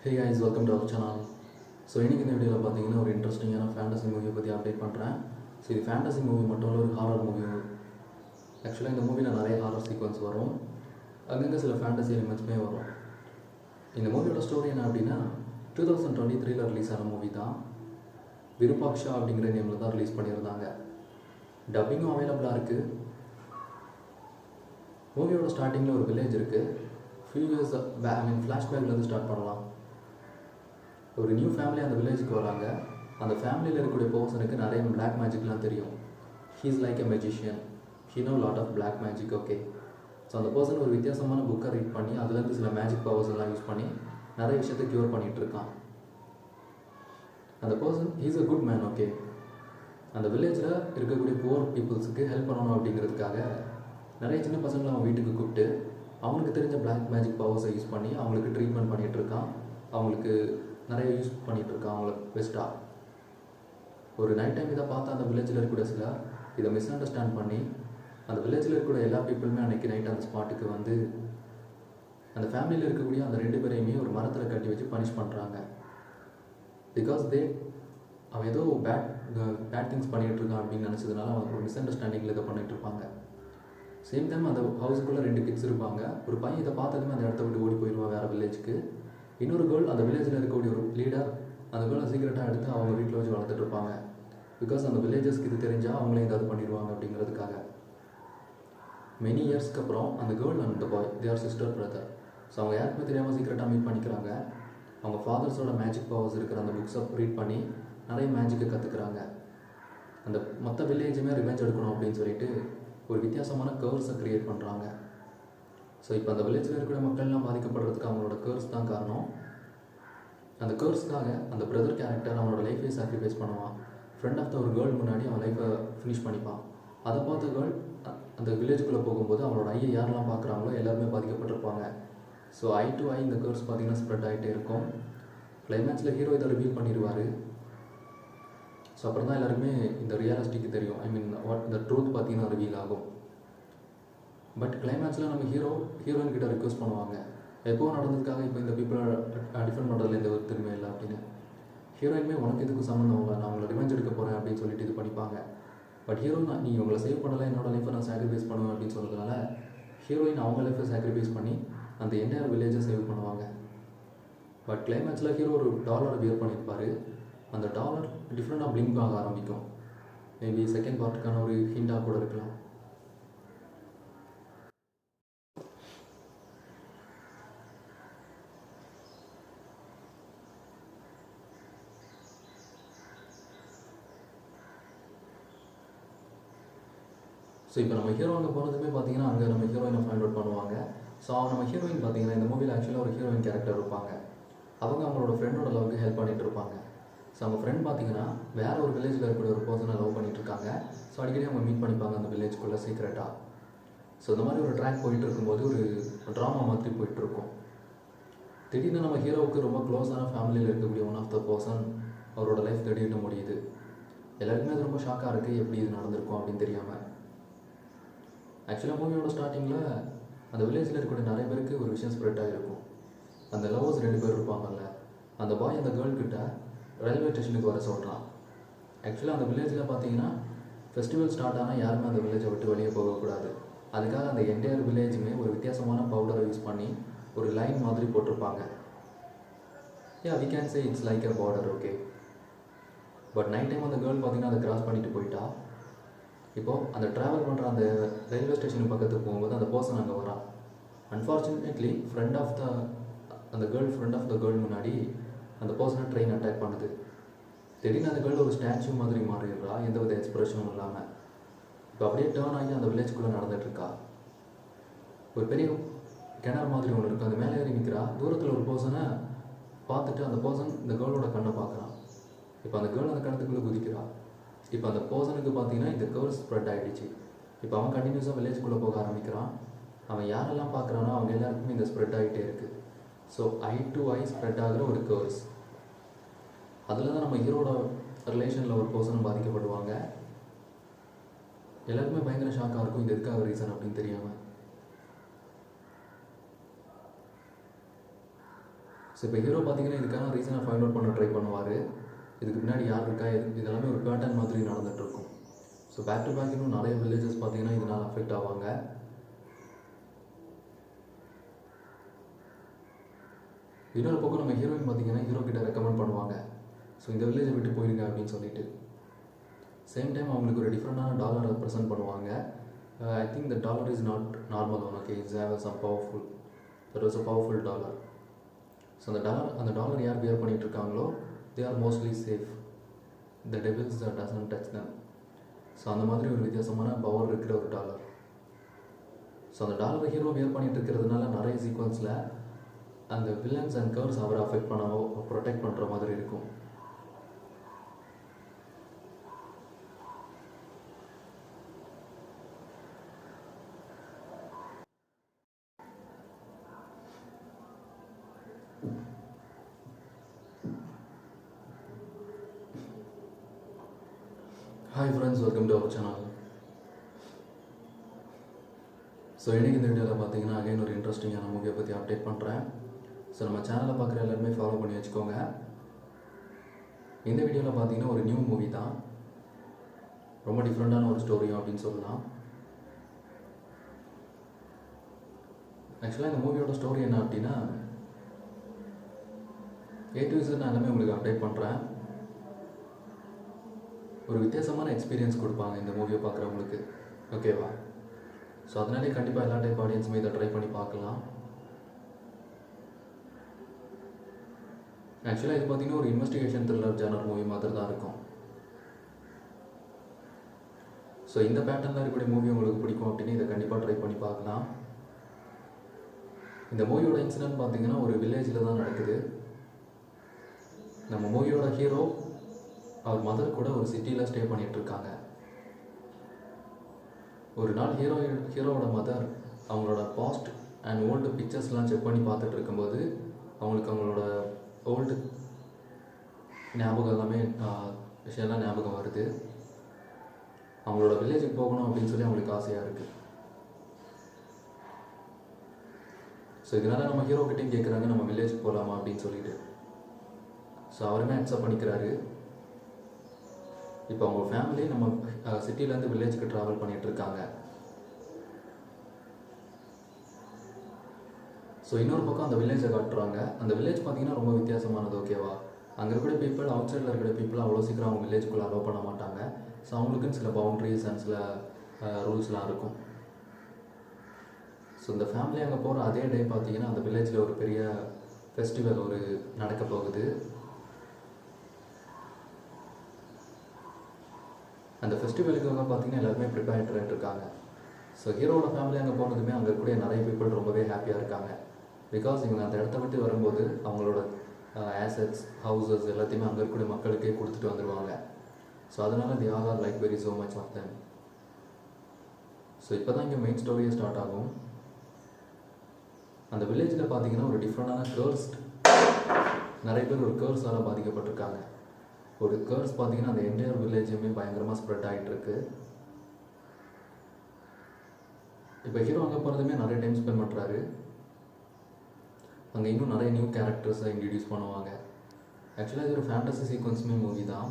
Hey guys, welcome to our channel. So இன்றைக்கி இந்த வீடியோவில் பார்த்தீங்கன்னா ஒரு இன்ட்ரெஸ்டிங்கான ஃபேண்டசி மூவியை பற்றி அப்டேட் பண்ணுறேன். ஸோ இது ஃபேண்டசி மூவி மட்டும் இல்லை, ஒரு ஹாரர் மூவி. ஆக்சுவலாக இந்த மூவியில் நிறைய ஹாரர் சீக்வன்ஸ் வரும், அங்கங்கே சில ஃபேண்டசி எலிமெண்ட்ஸுமே வரும். இந்த மூவியோட ஸ்டோரி என்ன அப்படின்னா 2023 ரிலீஸ் ஆன மூவி தான். விருபாக்ஷா அப்படிங்கிற நேமில் தான் ரிலீஸ் பண்ணியிருந்தாங்க. டப்பிங்கும் அவைலபிளாக இருக்குது. மூவியோட ஸ்டார்டிங்கில் ஒரு வில்லேஜ் இருக்குது. ஃபியூ இயர்ஸ் ஃப்ளாஷ்பேக்லேருந்து ஸ்டார்ட் பண்ணலாம். ஒரு நியூ ஃபேமிலி அந்த வில்லேஜுக்கு வராங்க. அந்த ஃபேமிலியில் இருக்கக்கூடிய பர்சனுக்கு நிறைய பிளாக் மேஜிக்லாம் தெரியும். He is like a magician, he know lot of black magic. Okay, so அந்த பர்சன் ஒரு வித்தியாசமான புக்கை ரீட் பண்ணி அதுலேருந்து சில மேஜிக் பவர்ஸ் எல்லாம் யூஸ் பண்ணி நிறைய விஷயத்தை க்யூர் பண்ணிகிட்ருக்கான். அந்த person he's a good man. Okay, அந்த வில்லேஜில் இருக்கக்கூடிய புவர் பீப்புள்ஸுக்கு ஹெல்ப் பண்ணணும் அப்படிங்கிறதுக்காக நிறைய சின்ன பசங்களை அவன் வீட்டுக்கு கூப்பிட்டு அவங்களுக்கு தெரிஞ்ச பிளாக் மேஜிக் பவர்ஸை யூஸ் பண்ணி அவங்களுக்கு ட்ரீட்மெண்ட் பண்ணிகிட்ருக்கான். அவங்களுக்கு நிறைய யூஸ் பண்ணிகிட்ருக்கான் அவங்கள பெஸ்ட்டாக. ஒரு நைட் டைம் இதை பார்த்து அந்த வில்லேஜில் இருக்கக்கூடிய சிலர் இதை மிஸ் அண்டர்ஸ்டாண்ட் பண்ணி அந்த வில்லேஜில் இருக்கக்கூடிய எல்லா பீப்புளுமே அன்றைக்கி நைட் அந்த ஸ்பாட்டுக்கு வந்து அந்த ஃபேமிலியில் இருக்கக்கூடிய அந்த 2 பேரையுமே ஒரு மரத்தில் கட்டி வச்சு பனிஷ் பண்ணுறாங்க. பிகாஸ் அவன் ஏதோ பேட் திங்ஸ் பண்ணிகிட்ருக்கான் அப்படின்னு நினச்சதுனால அவன் ஒரு மிஸ் அண்டர்ஸ்டாண்டிங்கில் இதை பண்ணிகிட்ருப்பாங்க. சேம் டைம் அந்த ஹவுஸுக்குள்ளே 2 கிட்ஸ் இருப்பாங்க. ஒரு பையன் இதை பார்த்ததுமே அந்த இடத்த விட்டு ஓடி போயிடுவான் வேறு வில்லேஜுக்கு. இன்னொரு கேர்ள் அந்த வில்லேஜில் இருக்கக்கூடிய ஒரு லீடர் அந்த கேர்ளை சீக்கிரட்டாக எடுத்து அவங்க வீட்டில் வச்சு வளர்த்துட்டு இருப்பாங்க. பிகாஸ் அந்த வில்லேஜஸ்க்கு இது தெரிஞ்சால் அவங்களே ஏதாவது பண்ணிடுவாங்க அப்படிங்கிறதுக்காக. மெனி இயர்ஸ்க்கு அப்புறம் அந்த கேர்ள் அண்ட் அந்த boy they are sister brother. So அவங்க யாருக்குமே தெரியாமல் சீக்கிரட்டாக மீட் பண்ணிக்கிறாங்க. அவங்க ஃபாதர்ஸோட மேஜிக் பவர்ஸ் இருக்கிற அந்த புக்ஸை ரீட் பண்ணி நிறைய மேஜிக்கை கற்றுக்குறாங்க. அந்த மொத்த வில்லேஜுமே ரிவெஞ்ச் எடுக்கணும் அப்படின்னு சொல்லிட்டு ஒரு வித்தியாசமான கர்வ்ஸை க்ரியேட் பண்ணுறாங்க. ஸோ இப்போ அந்த வில்லேஜில் இருக்கிற மக்கள்லாம் பாதிக்கப்படுறதுக்கு அவங்களோட கர்ஸ் தான் காரணம். அந்த கர்ஸ்க்காக அந்த பிரதர் கேரக்டர் அவனோட லைஃபை சாக்ரிஃபைஸ் பண்ணுவான். ஃப்ரெண்ட் ஆஃப் த ஒரு கேர்ள் முன்னாடி அவன் லைஃப்பை ஃபினிஷ் பண்ணிப்பான். அதை பார்த்த கேர்ள் அந்த வில்லேஜுக்குள்ளே போகும்போது அவனோட ஐயை யாரெல்லாம் பார்க்குறாங்களோ எல்லாருமே பாதிக்கப்பட்டிருப்பாங்க. ஸோ ஐ டு ஐ இந்த கர்ஸ் பார்த்திங்கன்னா ஸ்ப்ரெட் ஆகிட்டே இருக்கும். கிளைமேக்ஸில் ஹீரோ இதை ரிவீல் பண்ணிடுவார். ஸோ அப்புறம் தான் எல்லாருமே இந்த ரியாலிஸ்டிக்கு தெரியும். வாட் இந்த ட்ரூத் பார்த்திங்கன்னா ரிவீல் ஆகும். பட் கிளைமேக்ஸில் நம்ம ஹீரோயின் கிட்ட ரிக்வெஸ்ட் பண்ணுவாங்க, எப்போ நடந்ததுக்காக இப்போ இந்த பீப்புளை டிஃபெண்ட் பண்ணுறதுல எந்த ஒரு திறமை இல்லை அப்படின்னு. ஹீரோயின்மே உனக்கு எதுக்கு சம்மந்தம் இல்லை, நான் உங்களை ரிவெஞ்ச் எடுக்க போகிறேன் அப்படின்னு சொல்லிட்டு இது பண்ணிப்பாங்க. பட் ஹீரோயின் நீ உங்களை சேவ் பண்ணலை, என்னோட லைஃப்பை நான் சாக்ரிஃபைஸ் பண்ணுவேன் அப்படின்னு சொல்கிறதுனால ஹீரோயின் அவங்க லைஃப்பை சாக்ரிஃபைஸ் பண்ணி அந்த என்டையர் வில்லேஜை சேவ் பண்ணுவாங்க. பட் கிளைமேக்ஸில் ஹீரோ ஒரு டாலரை வியர் பண்ணியிருப்பார். அந்த டாலர் டிஃப்ரெண்டாக பிளிங்க் ஆக ஆரம்பிக்கும். மேபி செகண்ட் பார்ட்டுக்கான ஒரு ஹிண்டாக கூட இருக்கலாம். ஸோ இப்போ நம்ம ஹீரோயினை போகிறதுமே பார்த்தீங்கன்னா அங்கே நம்ம ஹீரோயினை ஃபைண்ட் அவுட் பண்ணுவாங்க. ஸோ நம்ம ஹீரோயின் பார்த்தீங்கன்னா இந்த மூவியில் ஆக்சுவலாக ஒரு ஹீரோயின் கேரக்டர் இருப்பாங்க. அவங்களோட ஃப்ரெண்டோட லவ்க்கு ஹெல்ப் பண்ணிகிட்டு இருப்பாங்க. ஸோ அவங்க ஃப்ரெண்ட் பார்த்தீங்கன்னா வேறு ஒரு வில்லேஜில் இருக்கக்கூடிய ஒரு பர்சனை லவ் பண்ணிகிட்ருக்காங்க. ஸோ அடிக்கடி அவங்க மீட் பண்ணிப்பாங்க அந்த வில்லேஜ்குள்ளே சீக்ரெட்டாக. ஸோ இந்த மாதிரி ஒரு ட்ராக் போயிட்டு இருக்கும்போது ஒரு ட்ராமா மாதிரி போயிட்டுருக்கும். திடீர்னு நம்ம ஹீரோவுக்கு ரொம்ப க்ளோஸான ஃபேமிலியில் இருக்கக்கூடிய ஒன் ஆஃப் த பர்சன் அவரோட லைஃப் திடீர்னு முடியுது. எல்லாருக்குமே அது ரொம்ப ஷாக்காக இருக்குது, எப்படி இது நடந்திருக்கும் அப்படின்னு தெரியாமல். ஆக்சுவலாக மூவியோட ஸ்டார்டிங்கில் அந்த வில்லேஜில் இருக்கக்கூடிய நிறைய பேருக்கு ஒரு விஷயம் ஸ்ப்ரெட் ஆகிருக்கும். அந்த லவர்ஸ் 2 பேர் இருப்பாங்கல்ல, அந்த பாய் அந்த கேர்ள்கிட்ட ரயில்வே ஸ்டேஷனுக்கு வர சொல்கிறான். ஆக்சுவலாக அந்த வில்லேஜில் பார்த்தீங்கன்னா ஃபெஸ்டிவல் ஸ்டார்ட் ஆனால் யாருமே அந்த வில்லேஜை விட்டு வெளியே போகக்கூடாது. அதுக்காக அந்த என்டையர் வில்லேஜுமே ஒரு வித்தியாசமான பவுடரை யூஸ் பண்ணி ஒரு லைன் மாதிரி போட்டிருப்பாங்க. We can say it's like a border. Okay, but night time அந்த கேர்ள் பார்த்தீங்கன்னா அதை கிராஸ் பண்ணிட்டு போயிட்டா. இப்போது அந்த ட்ராவல் பண்ணுற அந்த ரயில்வே ஸ்டேஷனுக்கு பக்கத்துக்கு போகும்போது அந்த பர்சன் அங்கே வரான். Unfortunately friend of the girl முன்னாடி அந்த பர்சனை ட்ரெயின் அட்டாக் பண்ணுது. திடீர்னு அந்த கேர்ள் ஒரு ஸ்டாச்சு மாதிரி மாறிடுறா, எந்த வித எக்ஸ்பிரஷனும் இல்லாமல். இப்போ அப்படியே டேர்ன் ஆகி அந்த வில்லேஜ்குள்ளே நடந்துகிட்ருக்கா. ஒரு பெரிய கிணறு மாதிரி ஒன்று இருக்குது, அந்த மேலே ஏறி நிற்கிறா. தூரத்தில் ஒரு பர்சனை பார்த்துட்டு அந்த பர்சன் இந்த கேர்ளோட கண்ணை பார்க்குறான். இப்போ அந்த கேர்ள் அந்த கிணத்துக்குள்ளே குதிக்கிறா. இப்போ அந்த பர்சனுக்கு பார்த்தீங்கன்னா இந்த கர்ஸ் ஸ்ப்ரெட் ஆகிடுச்சு. இப்போ அவன் கண்டினியூஸாக வில்லேஜ்குள்ளே போக ஆரம்பிக்கிறான். அவன் யாரெல்லாம் பார்க்குறானோ அவங்க எல்லாருக்குமே இந்த ஸ்ப்ரெட் ஆகிட்டே இருக்குது. So I to I spread ஆகிற ஒரு கர்ஸ். அதில் தான் நம்ம ஹீரோட ரிலேஷனில் ஒரு பர்சன் பாதிக்கப்படுவாங்க. எல்லாருக்குமே பயங்கர ஷாக்காக இருக்கும், இது எதுக்காக ரீசன் அப்படின்னு தெரியாமல். இப்போ ஹீரோ பார்த்தீங்கன்னா இதுக்கான ரீசனை ஃபைண்ட் அவுட் பண்ண ட்ரை பண்ணுவார். இதுக்கு பின்னாடி யார் இருக்கா, இதெல்லாமே ஒரு பேட்டர்ன் மாதிரி நடந்துகிட்ருக்கும். ஸோ பேக் டு பேக் இன்னும் நிறைய வில்லேஜஸ் பார்த்தீங்கன்னா இதனால் அஃபெக்ட் ஆவாங்க. இன்னொரு பக்கம் நம்ம ஹீரோயின் பார்த்தீங்கன்னா ஹீரோ கிட்ட ரெக்கமெண்ட் பண்ணுவாங்க, ஸோ இந்த வில்லேஜை விட்டு போயிருங்க அப்படின்னு சொல்லிட்டு. சேம் டைம் அவங்களுக்கு ஒரு டிஃப்ரெண்டான டாலரை ப்ரெசென்ட் பண்ணுவாங்க. I think the dollar is not normal one. Okay, it's have some powerful, that was a powerful dollar. So அந்த டாலர் யார் வியர் பண்ணிகிட்டு இருக்காங்களோ they are mostly safe. The devils doesn't touch them. So அந்த மாதிரி ஒரு வித்தியாசமான power இருக்கிற ஒரு டாலர். ஸோ அந்த டாலரை ஹீரோ வியர் பண்ணிகிட்டு இருக்கிறதுனால நிறைய சீக்வன்ஸில் அந்த வில்லன்ஸ் அண்ட் கர்ஸ் அவரை அஃபெக்ட் பண்ணவோ ப்ரொடெக்ட் பண்ணுற மாதிரி இருக்கும். Hi friends, welcome to our channel. So இன்றைக்கி இந்த வீடியோவில் பார்த்தீங்கன்னா அகைன் ஒரு இன்ட்ரெஸ்டிங்கான மூவியை பற்றி அப்டேட் பண்ணுறேன். ஸோ நம்ம சேனலை பார்க்குற எல்லாருமே ஃபாலோ பண்ணி வச்சுக்கோங்க. இந்த வீடியோவில் பார்த்தீங்கன்னா ஒரு நியூ மூவி தான், ரொம்ப டிஃப்ரெண்ட்டான ஒரு ஸ்டோரியும் அப்படின்னு சொல்லலாம். ஆக்சுவலாக இந்த மூவியோட ஸ்டோரி என்ன அப்படின்னா, A to Z நான் எல்லாமே உங்களுக்கு அப்டேட் பண்ணுறேன். ஒரு வித்தியாசமான எக்ஸ்பீரியன்ஸ் கொடுப்பாங்க இந்த மூவியை பார்க்குறவங்களுக்கு, ஓகேவா? ஸோ அதனாலே கண்டிப்பாக எல்லா டைப் ஆடியன்ஸுமே இதை ட்ரை பண்ணி பார்க்கலாம். ஆக்சுவலாக இது பார்த்தீங்கன்னா ஒரு இன்வெஸ்டிகேஷன் த்ரில்லர் ஜானர் மூவி மாதிரி தான் இருக்கும். ஸோ இந்த பேட்டர்னில் இருக்கக்கூடிய மூவி உங்களுக்கு பிடிக்கும் அப்படின்னு இதை கண்டிப்பாக ட்ரை பண்ணி பார்க்கலாம். இந்த மூவியோட இன்சிடென்ட் பார்த்தீங்கன்னா ஒரு வில்லேஜில் தான் நடக்குது. நம்ம மூவியோட ஹீரோ அவர் மதர் கூட ஒரு சிட்டியில் ஸ்டே பண்ணிகிட்ருக்காங்க. ஒரு நாள் ஹீரோவோட மதர் அவங்களோட பாஸ்ட் அண்ட் ஓல்டு பிக்சர்ஸ்லாம் செக் பண்ணி பார்த்துட்டு இருக்கும்போது அவங்களுக்கு அவங்களோட ஓல்டு ஞாபகம் எல்லாமே விஷயம்லாம் ஞாபகம் வருது. அவங்களோட வில்லேஜுக்கு போகணும் அப்படின்னு சொல்லி அவங்களுக்கு ஆசையாக இருக்குது. ஸோ இதனால் நம்ம ஹீரோ கிட்டையும் கேட்குறாங்க, நம்ம வில்லேஜுக்கு போகலாமா அப்படின்னு சொல்லிட்டு. ஸோ அவருமே அக்செப்ட் பண்ணிக்கிறாரு. இப்போ அவங்க ஃபேமிலி நம்ம சிட்டிலேருந்து வில்லேஜுக்கு ட்ராவல் பண்ணிகிட்ருக்காங்க. ஸோ இன்னொரு பக்கம் அந்த வில்லேஜை காட்டுறாங்க. அந்த வில்லேஜ் பார்த்திங்கன்னா ரொம்ப வித்தியாசமானது, ஓகேவா? அங்கே இருக்கிற பீப்புள், அவுட் சைடில் இருக்கிற பீப்புள் அவ்வளோ சீக்கிரம் அவங்க வில்லேஜுக்குள்ளே அலோவ் பண்ண மாட்டாங்க. ஸோ அவங்களுக்குன்னு சில பவுண்ட்ரிஸ் அண்ட் சில ரூல்ஸ்லாம் இருக்கும். ஸோ இந்த ஃபேமிலி அங்கே போகிற அதே டே பார்த்திங்கன்னா அந்த வில்லேஜில் ஒரு பெரிய ஃபெஸ்டிவல் நடக்க போகுது. அந்த ஃபெஸ்டிவலுக்காக பார்த்தீங்கன்னா எல்லாருமே ப்ரிப்பேர் ஆகிட்டு இருக்காங்க. ஸோ ஹீரோட ஃபேமிலி அங்கே போனதுமே அங்கே கூட நிறைய பீப்புள் ரொம்பவே ஹாப்பியாக இருக்காங்க. பிகாஸ் இவங்க அந்த இடத்த விட்டு வரும்போது அவங்களோட ஆசட்ஸ், ஹவுசஸ் எல்லாத்தையுமே அங்கே இருக்கக்கூடிய மக்களுக்கே கொடுத்துட்டு வந்துடுவாங்க. ஸோ அதனால் the all are like very so much of them. So இப்போ தான் இங்கே மெயின் ஸ்டோரியே ஸ்டார்ட் ஆகும். அந்த வில்லேஜில் பார்த்தீங்கன்னா ஒரு டிஃப்ரெண்டான கேர்ஸ், நிறைய பேர் ஒரு கேர்ஸால் பாதிக்கப்பட்டிருக்காங்க. ஒரு கேர்ஸ் பார்த்தீங்கன்னா அந்த என்டையர் வில்லேஜுமே பயங்கரமாக ஸ்ப்ரெட் ஆகிட்டுருக்கு. இப்போ ஹீரோ அங்கே போகிறதுமே நிறைய டைம் ஸ்பெண்ட் பண்ணுறாரு. அங்கே இன்னும் நிறைய நியூ கேரக்டர்ஸை இன்ட்ரடியூஸ் பண்ணுவாங்க. ஆக்சுவலாக இது ஒரு ஃபேண்டசி சீக்வன்ஸுமே மூவி தான்.